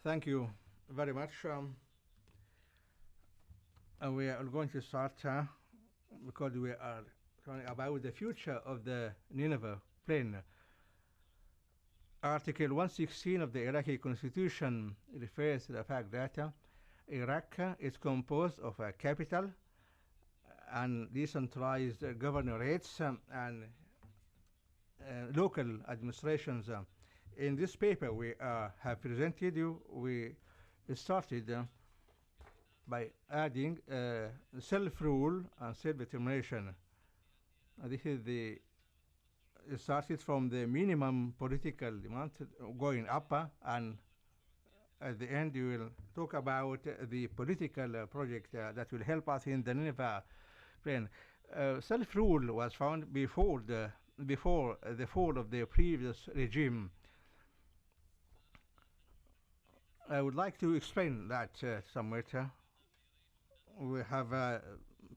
Thank you very much. We are going to start because we are talking about the future of the Nineveh Plain. Article 116 of the Iraqi constitution refers to the fact that Iraq is composed of a capital and decentralized governorates and local administrations. In this paper we have presented you, we started by adding self-rule and self-determination. This is it started from the minimum political demand going up, and at the end you will talk about the political project that will help us in the Nineveh Plain. Self-rule was found before the fall of the previous regime. I would like to explain that somewhat. We have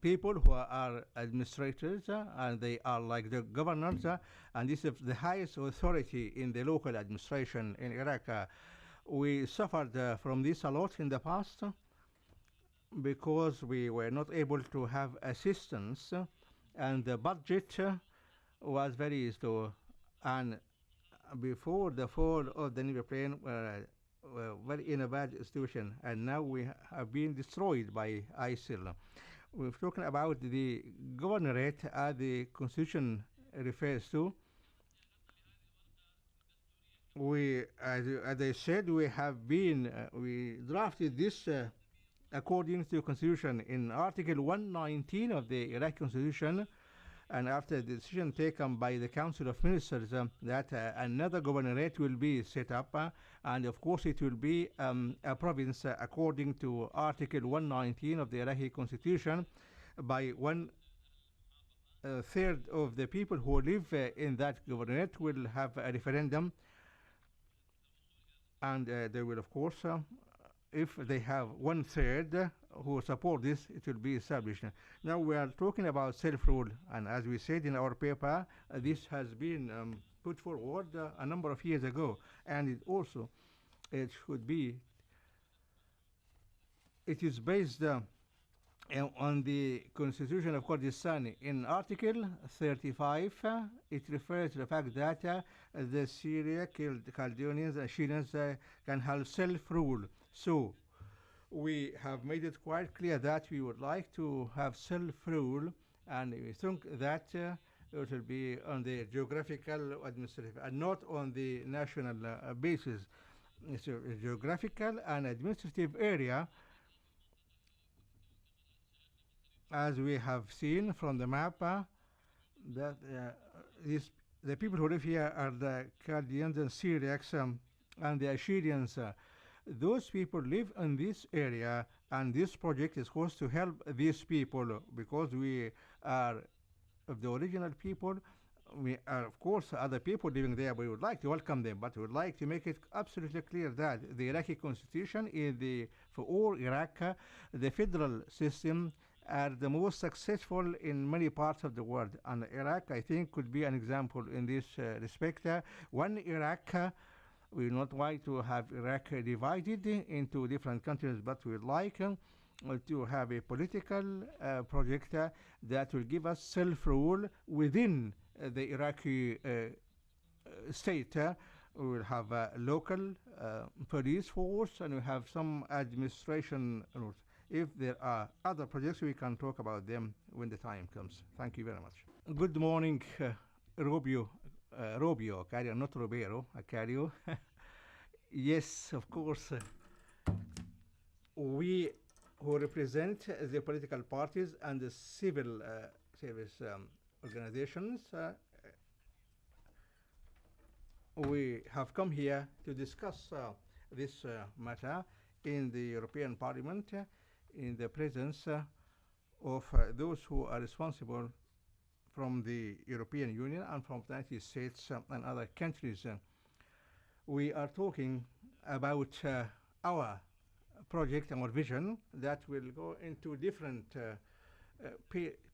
people who are administrators and they are like the governors, and this is the highest authority in the local administration in Iraq. We suffered from this a lot in the past because we were not able to have assistance, and the budget was very slow. And before the fall of the Nineveh Plain, were very in a bad situation, and now we have been destroyed by ISIL. We're talking about the governorate as the constitution refers to. As I said, we drafted this according to the constitution in Article 119 of the Iraqi constitution, and after the decision taken by the Council of Ministers that another governorate will be set up, and of course it will be a province according to Article 119 of the Iraqi Constitution by one third of the people who live in that governorate will have a referendum, and they will of course if they have one third who support this, it will be established. Now we are talking about self-rule, and as we said in our paper, this has been put forward a number of years ago, and it should be, it is based on the Constitution of Kurdistan. In Article 35, it refers to the fact that the Syria, Chaldeans, and Syrians can have self-rule. So we have made it quite clear that we would like to have self-rule, and we think that it will be on the geographical administrative and not on the national basis. It's a geographical and administrative area, as we have seen from the map, that the people who live here are the Chaldeans and Syriacs and the Assyrians. Those people live in this area, and this project is supposed to help these people because we are of the original people. We are, of course, other people living there. We would like to welcome them, but we would like to make it absolutely clear that the Iraqi constitution is for all Iraq, the federal system are the most successful in many parts of the world, and Iraq, I think, could be an example in this respect. One Iraq. We do not like to have Iraq divided into different countries, but we would like to have a political project that will give us self-rule within the Iraqi state. We will have a local police force, and we have some administration rules. If there are other projects, we can talk about them when the time comes. Thank you very much. Good morning, Robio, Cario, not Robero, Cario. Yes, of course. We who represent the political parties and the civil service organizations, we have come here to discuss this matter in the European Parliament in the presence of those who are responsible from the European Union and from the United States and other countries. We are talking about our project and our vision that will go into different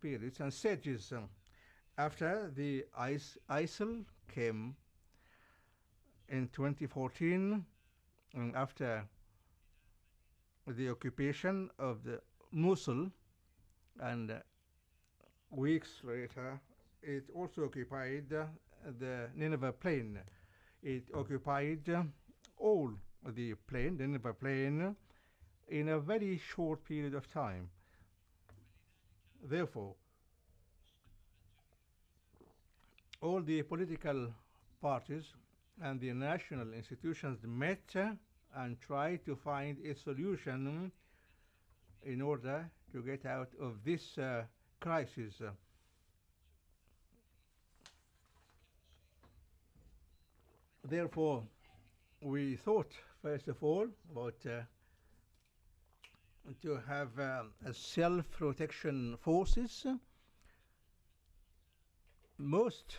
periods and stages. After the ISIL came in 2014, and after the occupation of the Mosul, and weeks later, it also occupied the Nineveh Plain. It occupied all the plain, the Nineveh Plain, in a very short period of time. Therefore, all the political parties and the national institutions met and tried to find a solution in order to get out of this crisis. Therefore, we thought, first of all, about to have self-protection forces. Most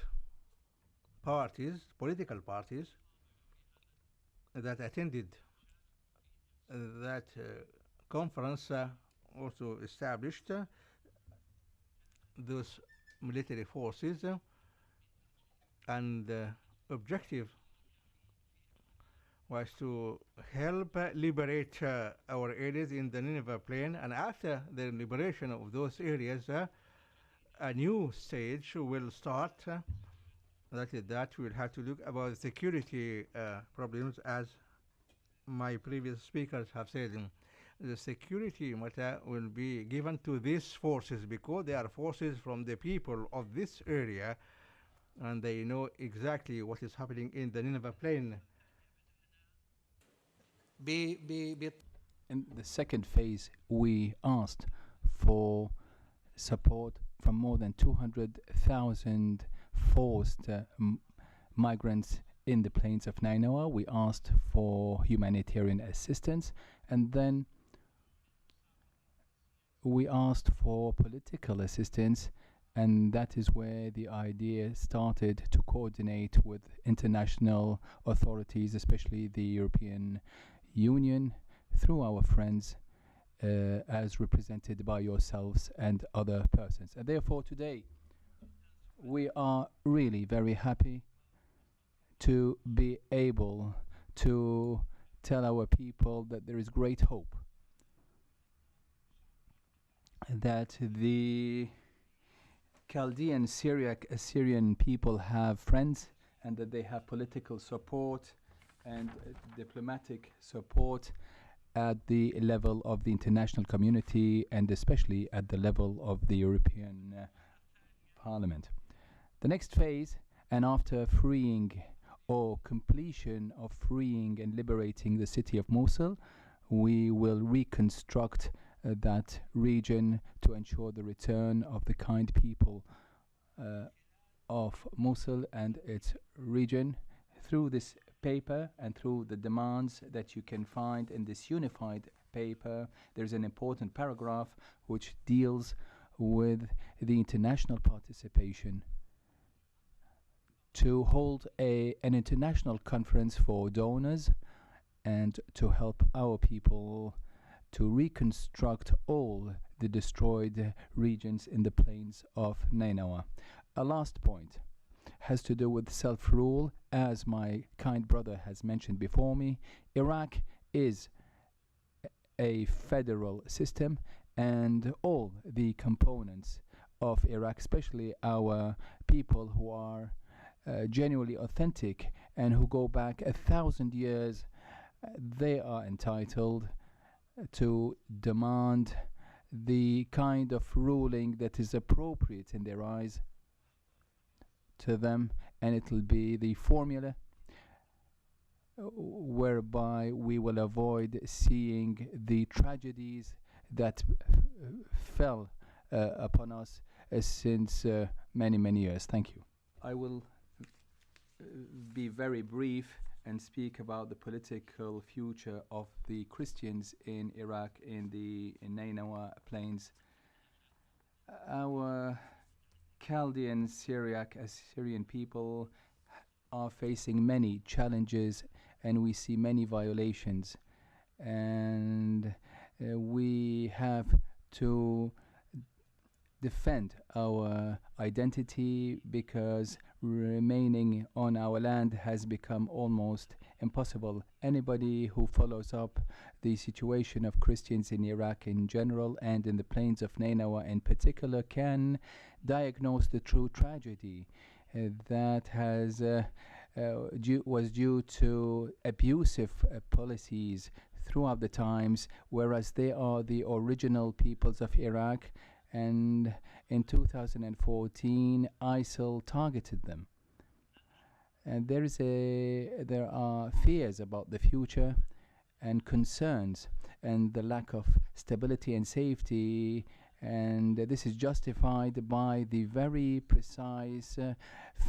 parties, political parties, that attended that conference also established those military forces, and objective was to help liberate our areas in the Nineveh Plain, and after the liberation of those areas, a new stage will start. That we'll have to look about security problems, as my previous speakers have said. The security matter will be given to these forces because they are forces from the people of this area, and they know exactly what is happening in the Nineveh Plain. In the second phase, we asked for support from more than 200,000 forced migrants in the plains of Nineveh. We asked for humanitarian assistance, and then we asked for political assistance, and that is where the idea started to coordinate with international authorities, especially the European Union, through our friends, as represented by yourselves and other persons. And therefore today we are really very happy to be able to tell our people that there is great hope, that the Chaldean Syriac Assyrian people have friends, and that they have political support and diplomatic support at the level of the international community, and especially at the level of the European Parliament. The next phase, and after freeing or completion of freeing and liberating the city of Mosul, we will reconstruct that region to ensure the return of the kind people of Mosul and its region. Through this paper and through the demands that you can find in this unified paper, there's an important paragraph which deals with the international participation to hold an international conference for donors and to help our people to reconstruct all the destroyed regions in the plains of Nineveh. A last point has to do with self-rule. As my kind brother has mentioned before me, Iraq is a federal system, and all the components of Iraq, especially our people who are genuinely authentic and who go back 1,000 years, they are entitled to demand the kind of ruling that is appropriate in their eyes to them, and it will be the formula whereby we will avoid seeing the tragedies that fell upon us since many years. Thank you. I will be very brief and speak about the political future of the Christians in Iraq, in the Nineveh Plains. Our Chaldean Syriac Assyrian people are facing many challenges, and we see many violations, and we have to defend our identity, because remaining on our land has become almost impossible. Anybody who follows up the situation of Christians in Iraq in general and in the plains of Nineveh in particular can diagnose the true tragedy that was due to abusive policies throughout the times, whereas they are the original peoples of Iraq, and in 2014 ISIL targeted them. And there are fears about the future and concerns and the lack of stability and safety, and this is justified by the very precise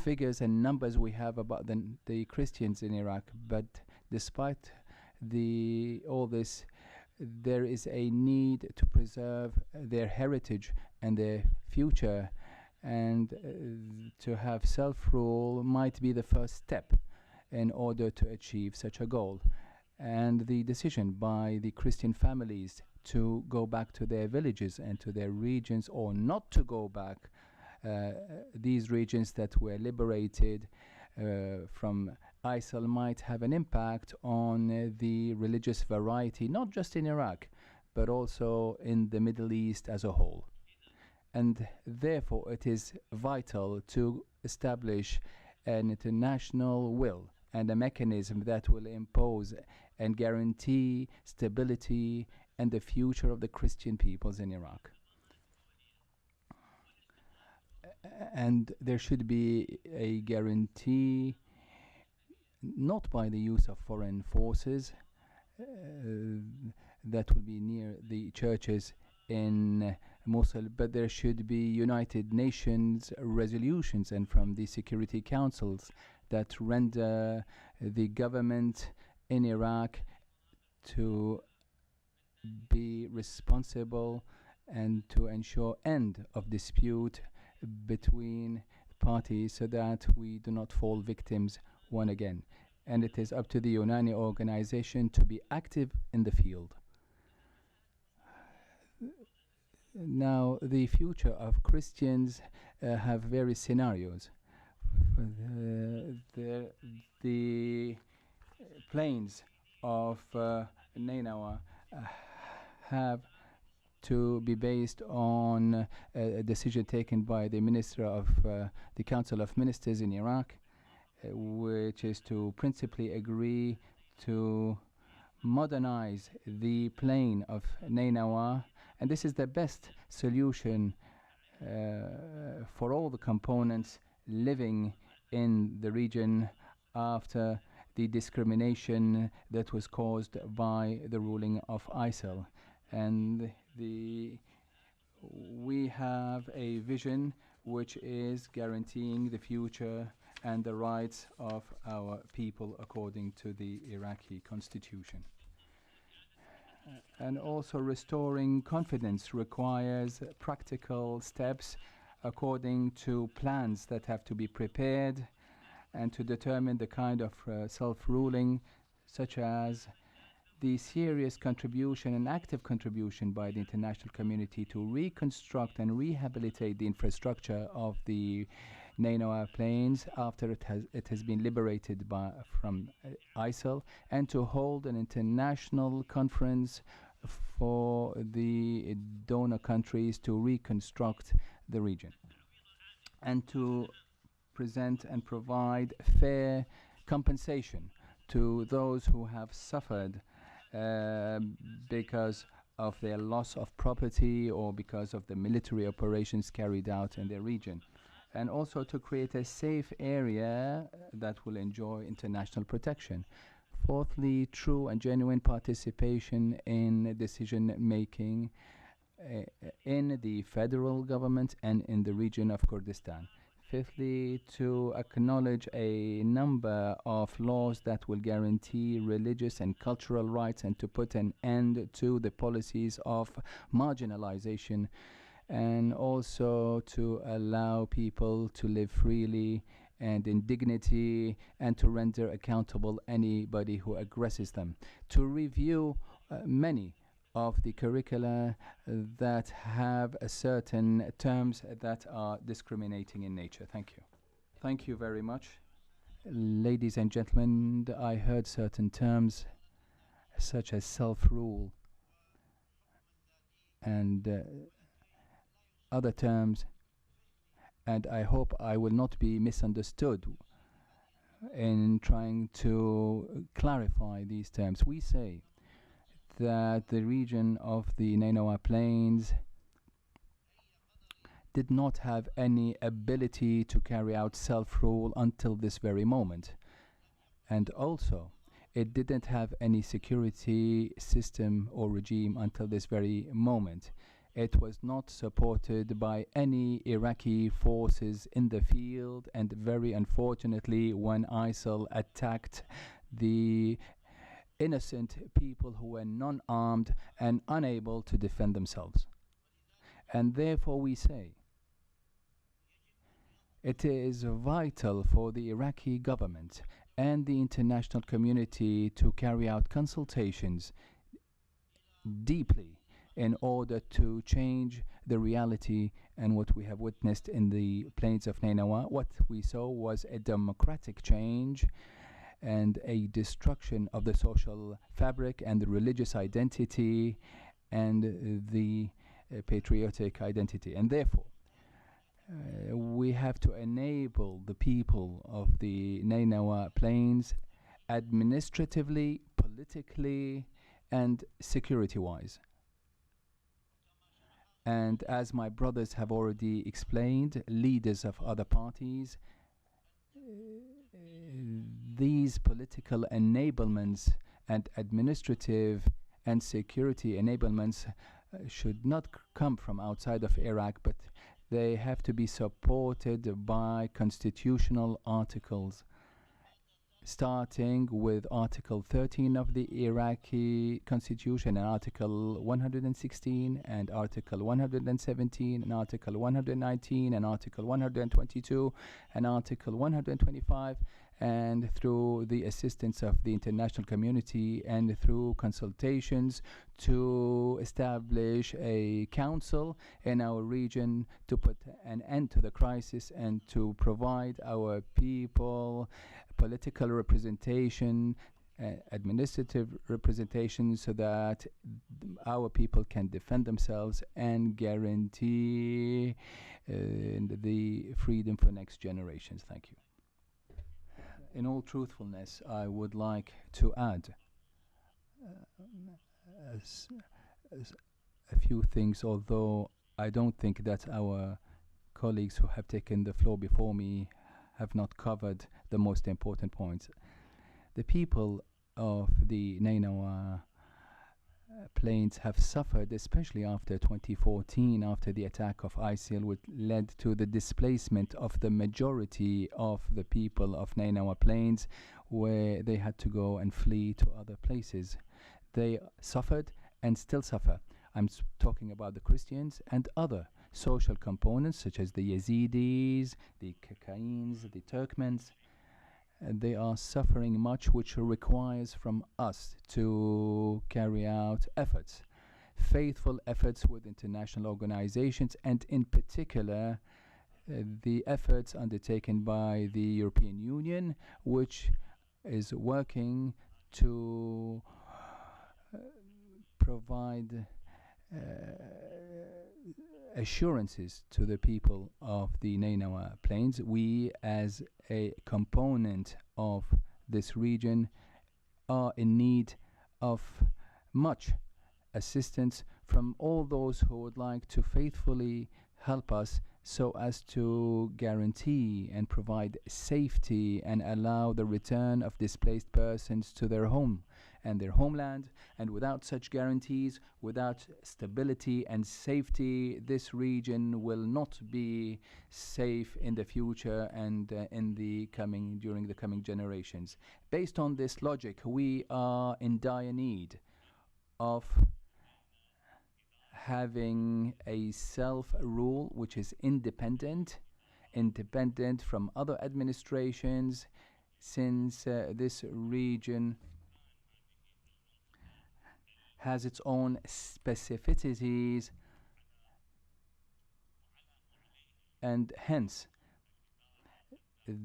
figures and numbers we have about the Christians in Iraq. But despite all this, there is a need to preserve their heritage and their future, and to have self-rule might be the first step in order to achieve such a goal. And the decision by the Christian families to go back to their villages and to their regions, or not to go back, these regions that were liberated from ISIL, might have an impact on the religious variety, not just in Iraq, but also in the Middle East as a whole. And therefore it is vital to establish an international will and a mechanism that will impose and guarantee stability and the future of the Christian peoples in Iraq. And there should be a guarantee not by the use of foreign forces that will be near the churches in Mosul, but there should be United Nations resolutions and from the Security Councils that render the government in Iraq to be responsible and to ensure end of dispute between parties, so that we do not fall victims one again. And it is up to the UNANI organization to be active in the field. Now, the future of Christians have various scenarios. The plains of Nineveh have to be based on a decision taken by the Minister of the Council of Ministers in Iraq, which is to principally agree to modernize the plain of Nineveh, and this is the best solution for all the components living in the region after the discrimination that was caused by the ruling of ISIL. And we have a vision which is guaranteeing the future and the rights of our people according to the Iraqi constitution. And also restoring confidence requires practical steps according to plans that have to be prepared, and to determine the kind of self-ruling, such as the serious contribution and active contribution by the international community to reconstruct and rehabilitate the infrastructure of the Nineveh Plains after it has been liberated from ISIL, and to hold an international conference for the donor countries to reconstruct the region, and to present and provide fair compensation to those who have suffered because of their loss of property or because of the military operations carried out in their region, and also to create a safe area that will enjoy international protection. Fourthly, true and genuine participation in decision making in the federal government and in the region of Kurdistan. Fifthly, to acknowledge a number of laws that will guarantee religious and cultural rights, and to put an end to the policies of marginalization, and also to allow people to live freely and in dignity, and to render accountable anybody who aggresses them. To review many of the curricula that have certain terms that are discriminating in nature. Thank you. Thank you very much. Ladies and gentlemen, I heard certain terms such as self-rule and other terms, and I hope I will not be misunderstood in trying to clarify these terms. We say that the region of the Nineveh Plains did not have any ability to carry out self-rule until this very moment. And also, it didn't have any security system or regime until this very moment. It was not supported by any Iraqi forces in the field, and very unfortunately, when ISIL attacked the innocent people who were non-armed and unable to defend themselves. And therefore we say it is vital for the Iraqi government and the international community to carry out consultations deeply in order to change the reality. And what we have witnessed in the plains of Nineveh, what we saw was a democratic change and a destruction of the social fabric and the religious identity and the patriotic identity. And therefore, we have to enable the people of the Nineveh Plains administratively, politically, and security-wise. And as my brothers have already explained, leaders of other parties, these political enablements and administrative and security enablements should not come from outside of Iraq, but they have to be supported by constitutional articles, starting with Article 13 of the Iraqi Constitution and Article 116 and Article 117 and Article 119 and Article 122 and Article 125, and through the assistance of the international community and through consultations to establish a council in our region to put an end to the crisis and to provide our people political representation, administrative representation, so that our people can defend themselves and guarantee the freedom for next generations. Thank you. In all truthfulness, I would like to add as a few things, although I don't think that our colleagues who have taken the floor before me have not covered the most important points. The people of the Nineveh Plains have suffered, especially after 2014, after the attack of ISIL, which led to the displacement of the majority of the people of Nineveh Plains, where they had to go and flee to other places. They suffered and still suffer. I'm talking about the Christians and other social components such as the Yazidis, the Kakains, the Turkmens. They are suffering much, which requires from us to carry out efforts, faithful efforts with international organizations, and in particular the efforts undertaken by the European Union, which is working to provide assurances to the people of the Nineveh Plains. We, as a component of this region, are in need of much assistance from all those who would like to faithfully help us so as to guarantee and provide safety and allow the return of displaced persons to their home and their homeland. And without such guarantees, without stability and safety, this region will not be safe in the future and during the coming generations. Based on this logic, we are in dire need of having a self-rule which is independent from other administrations, since this region has its own specificities, and hence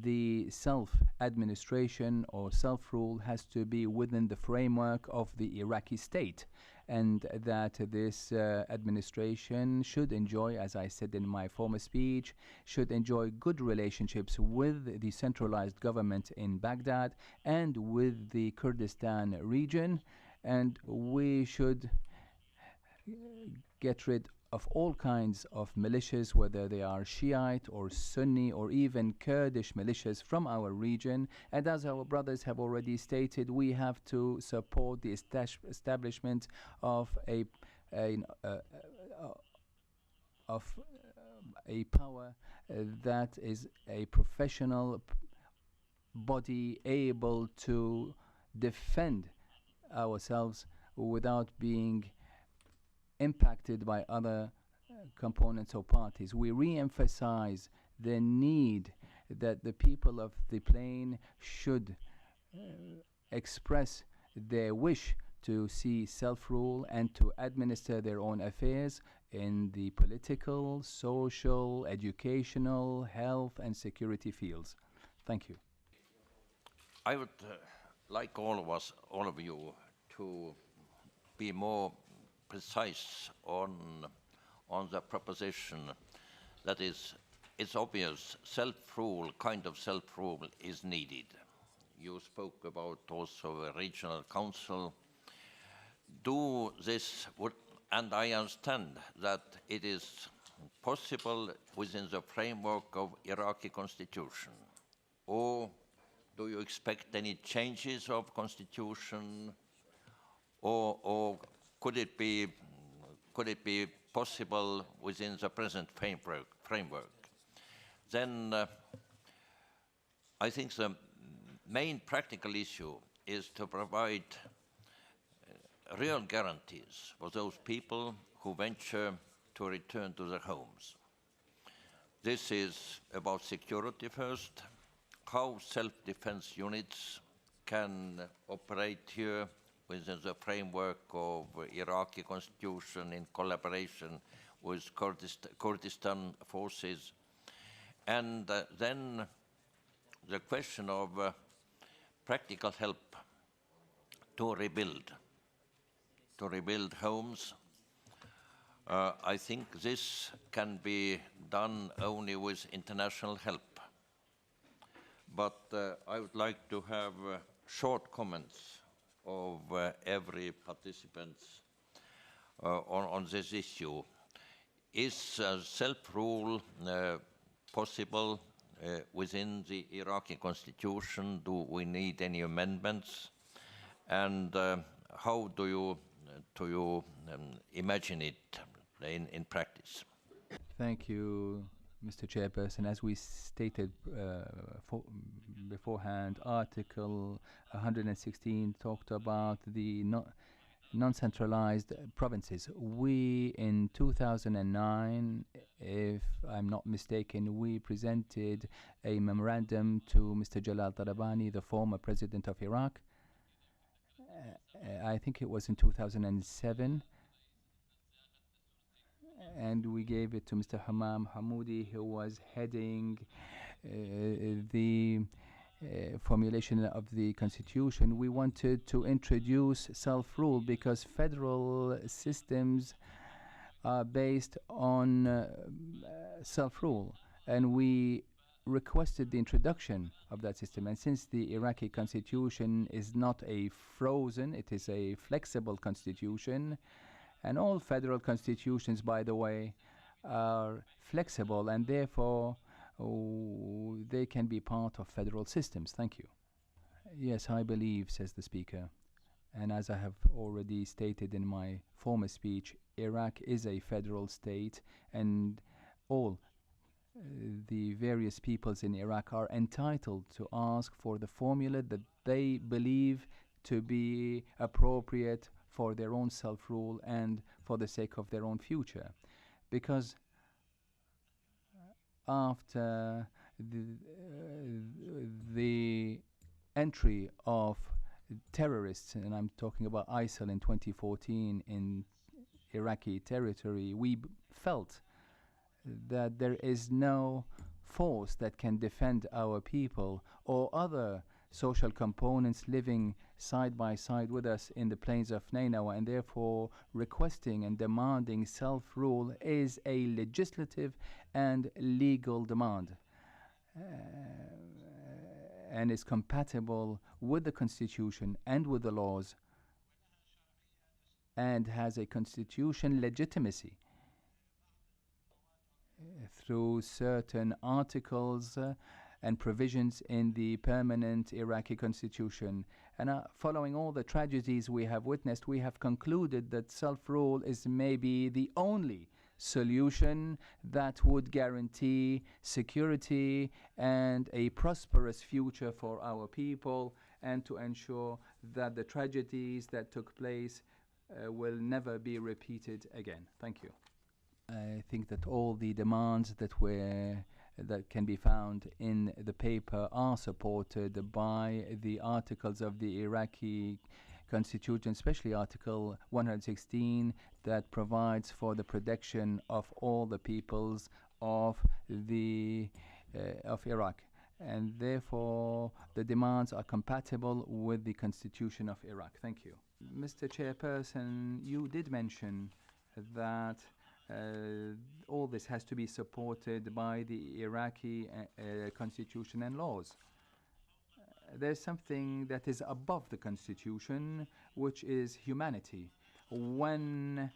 the self-administration or self-rule has to be within the framework of the Iraqi state, and that this administration should enjoy, as I said in my former speech, should enjoy good relationships with the centralized government in Baghdad and with the Kurdistan region, and we should get rid of all kinds of militias, whether they are Shiite or Sunni or even Kurdish militias from our region. And as our brothers have already stated, we have to support the establishment of of a power that is a professional body able to defend ourselves without being impacted by other components or parties. We re-emphasize the need that the people of the plain should express their wish to see self-rule and to administer their own affairs in the political, social, educational, health and security fields. Thank you. I would like all of us, all of you, to be more precise on the proposition. That is, it's obvious self-rule, kind of self-rule is needed. You spoke about also a regional council. Do this, and I understand that it is possible within the framework of Iraqi constitution. Or do you expect any changes of constitution, or could it be possible within the present framework? Then I think the main practical issue is to provide real guarantees for those people who venture to return to their homes. This is about security first, how self-defense units can operate here within the framework of Iraqi constitution in collaboration with Kurdistan forces. And then the question of practical help to rebuild homes. I think this can be done only with international help. But I would like to have short comments of every participant on this issue. Is self-rule possible within the Iraqi constitution? Do we need any amendments? And how do you imagine it in practice? Thank you, Mr. Chairperson. As we stated beforehand, Article 116 talked about the non-centralized provinces. We, in 2009, if I'm not mistaken, we presented a memorandum to Mr. Jalal Talabani, the former president of Iraq. I think it was in 2007. And we gave it to Mr. Hammam Hamoudi, who was heading the formulation of the constitution. We wanted to introduce self-rule because federal systems are based on self-rule, and we requested the introduction of that system. And since the Iraqi constitution is not a frozen, it is a flexible constitution, and all federal constitutions, by the way, are flexible, and therefore they can be part of federal systems. Thank you. Yes, I believe, says the speaker, and as I have already stated in my former speech, Iraq is a federal state, and all the various peoples in Iraq are entitled to ask for the formula that they believe to be appropriate for their own self-rule and for the sake of their own future. Because after the entry of terrorists, and I'm talking about ISIL in 2014 in Iraqi territory, we felt that there is no force that can defend our people, or other social components living side by side with us in the plains of Nineveh, and therefore requesting and demanding self-rule is a legislative and legal demand, and is compatible with the Constitution and with the laws, and has a constitution legitimacy through certain articles and provisions in the permanent Iraqi constitution. And following all the tragedies we have witnessed, we have concluded that self-rule is maybe the only solution that would guarantee security and a prosperous future for our people, and to ensure that the tragedies that took place will never be repeated again. Thank you. I think that all the demands that can be found in the paper are supported by the articles of the Iraqi Constitution, especially Article 116, that provides for the protection of all the peoples of Iraq, and therefore the demands are compatible with the Constitution of Iraq. Thank you. Mr. Chairperson, you did mention that all this has to be supported by the Iraqi constitution and laws. There's something that is above the constitution, which is humanity. When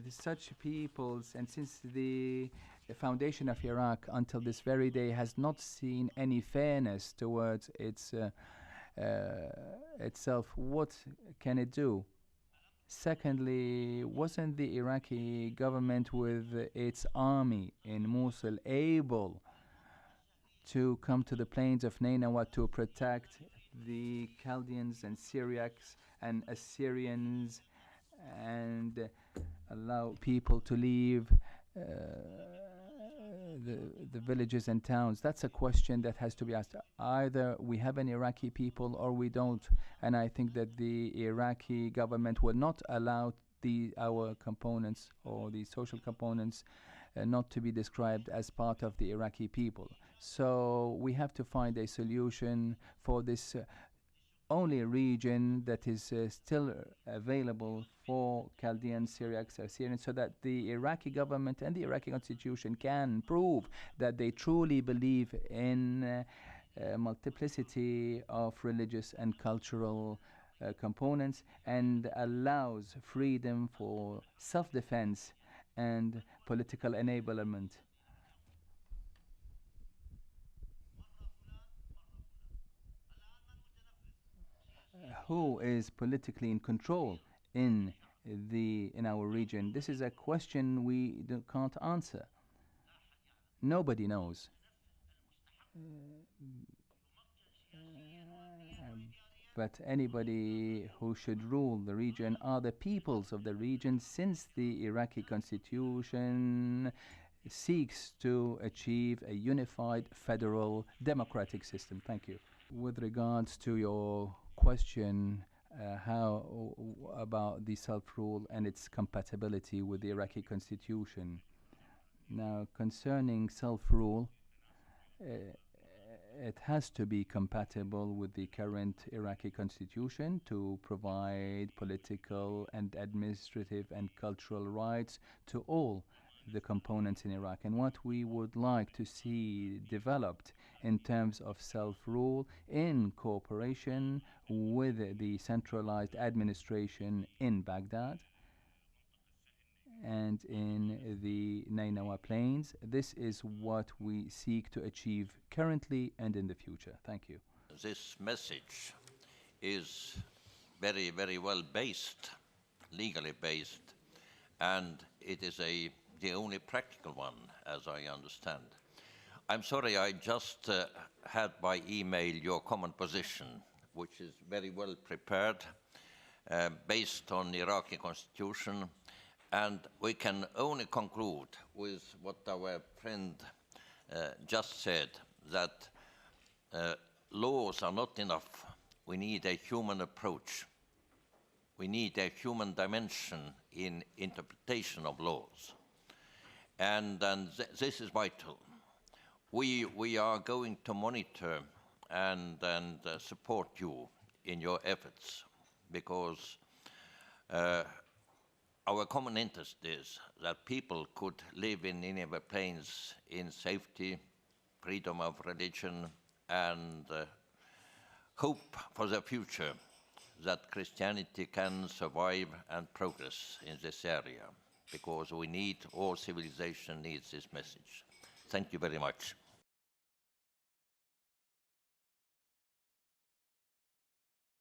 such peoples, and since the foundation of Iraq until this very day has not seen any fairness towards itself, what can it do? Secondly, wasn't the Iraqi government with its army in Mosul able to come to the plains of Nineveh to protect the Chaldeans and Syriacs and Assyrians and allow people to leave the villages and towns? That's a question that has to be asked. Either we have an Iraqi people or we don't, and I think that the Iraqi government will not allow our components or the social components not to be described as part of the Iraqi people. So we have to find a solution for this only region that is still available for Chaldeans, Syriacs, Assyrians, so that the Iraqi government and the Iraqi constitution can prove that they truly believe in multiplicity of religious and cultural components, and allows freedom for self-defense and political enablement. Who is politically in control in our region? This is a question we can't answer. Nobody knows. But anybody who should rule the region are the peoples of the region, since the Iraqi constitution seeks to achieve a unified federal democratic system. Thank you. With regards to your question, how about the self-rule and its compatibility with the Iraqi constitution? Now, concerning self-rule, it has to be compatible with the current Iraqi constitution to provide political and administrative and cultural rights to all the components in Iraq. And what we would like to see developed in terms of self-rule in cooperation with the centralized administration in Baghdad and in the Nineveh Plains. This is what we seek to achieve currently and in the future. Thank you. This message is very, very well based, legally based, and it is the only practical one, as I understand. I'm sorry, I just had by email your common position, which is very well prepared, based on the Iraqi constitution, and we can only conclude with what our friend just said, that laws are not enough. We need a human approach. We need a human dimension in interpretation of laws. And this is vital. we are going to monitor and support you in your efforts, because our common interest is that people could live in Nineveh Plains in safety, freedom of religion, and hope for the future, that Christianity can survive and progress in this area, because all civilization needs this message. Thank you very much.